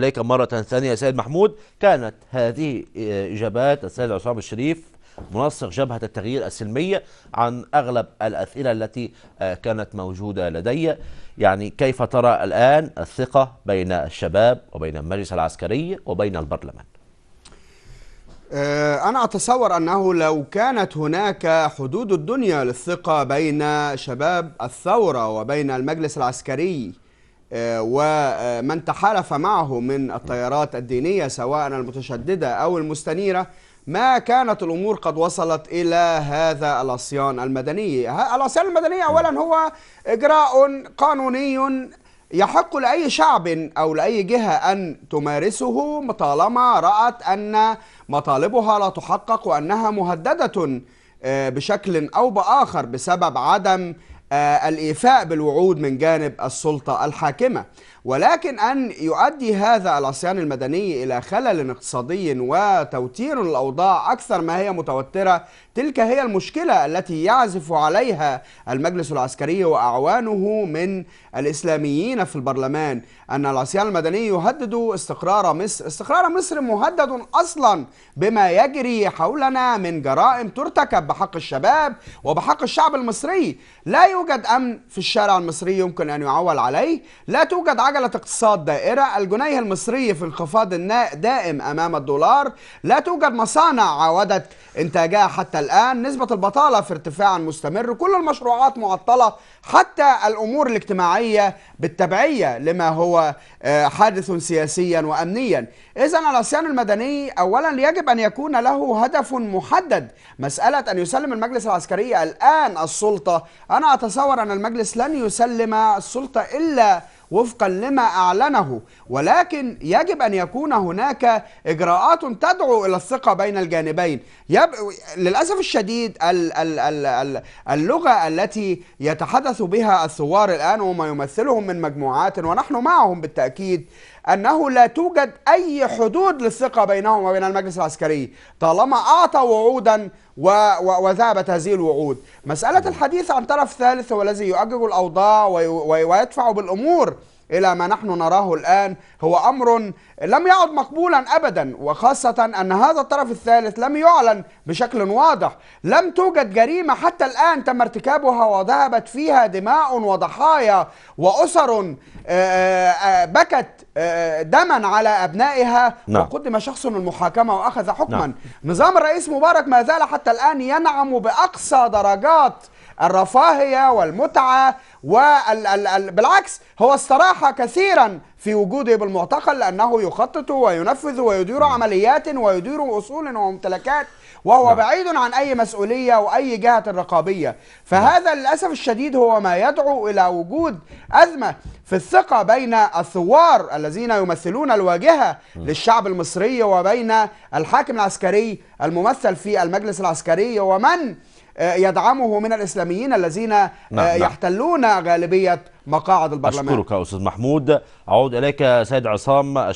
إليك مرة ثانية يا سيد محمود. كانت هذه إجابات السيد عصام الشريف منسق جبهة التغيير السلمية عن أغلب الأسئلة التي كانت موجودة لدي. يعني كيف ترى الآن الثقة بين الشباب وبين المجلس العسكري وبين البرلمان؟ أنا أتصور أنه لو كانت هناك حدود الدنيا للثقة بين شباب الثورة وبين المجلس العسكري ومن تحالف معه من التيارات الدينية سواء المتشددة أو المستنيرة، ما كانت الأمور قد وصلت إلى هذا العصيان المدني. العصيان المدني أولا هو إجراء قانوني يحق لأي شعب أو لأي جهة أن تمارسه طالما رأت أن مطالبها لا تحقق وأنها مهددة بشكل أو بآخر بسبب عدم الإيفاء بالوعود من جانب السلطة الحاكمة. ولكن أن يؤدي هذا العصيان المدني إلى خلل اقتصادي وتوتير الأوضاع أكثر ما هي متوترة، تلك هي المشكلة التي يعزف عليها المجلس العسكري وأعوانه من الإسلاميين في البرلمان، أن العصيان المدني يهدد استقرار مصر. استقرار مصر مهدد أصلا بما يجري حولنا من جرائم ترتكب بحق الشباب وبحق الشعب المصري. لا يوجد أمن في الشارع المصري يمكن أن يعول عليه، لا توجد عجلة اقتصاد دائرة، الجنيه المصري في انخفاض دائم أمام الدولار، لا توجد مصانع عودت إنتاجها حتى الآن، نسبة البطالة في ارتفاع مستمر، كل المشروعات معطلة، حتى الأمور الاجتماعية بالتبعية لما هو حادث سياسيا وأمنيا. إذن العصيان المدني أولا يجب أن يكون له هدف محدد. مسألة أن يسلم المجلس العسكري الآن السلطة، أنا أتصور أن المجلس لن يسلم السلطة إلا وفقا لما أعلنه، ولكن يجب أن يكون هناك إجراءات تدعو إلى الثقة بين الجانبين. للأسف الشديد اللغة التي يتحدث بها الثوار الآن وما يمثلهم من مجموعات ونحن معهم بالتأكيد أنه لا توجد أي حدود للثقة بينهم وبين المجلس العسكري طالما أعطى وعودا وذهبت هذه الوعود. مسألة الحديث عن طرف ثالث هو الذي يؤجج الأوضاع ويدفع بالأمور إلى ما نحن نراه الآن، هو أمر لم يعد مقبولا أبدا، وخاصة أن هذا الطرف الثالث لم يعلن بشكل واضح. لم توجد جريمة حتى الآن تم ارتكابها وذهبت فيها دماء وضحايا وأسر بكت دما على أبنائها وقدم شخص المحاكمة وأخذ حكما. نظام الرئيس مبارك ما زال حتى الآن ينعم بأقصى درجات الرفاهية والمتعة، بالعكس هو استراح كثيرا في وجوده بالمعتقل لأنه يخطط وينفذ ويدير عمليات ويدير أصول وممتلكات وهو بعيد عن أي مسؤولية وأي جهة رقابية. فهذا للأسف الشديد هو ما يدعو إلى وجود أزمة في الثقة بين الثوار الذين يمثلون الواجهة للشعب المصري وبين الحاكم العسكري الممثل في المجلس العسكري ومن يدعمه من الإسلاميين الذين يحتلون غالبية مقاعد البرلمان. أشكرك أستاذ محمود. أعود إليك سيد عصام.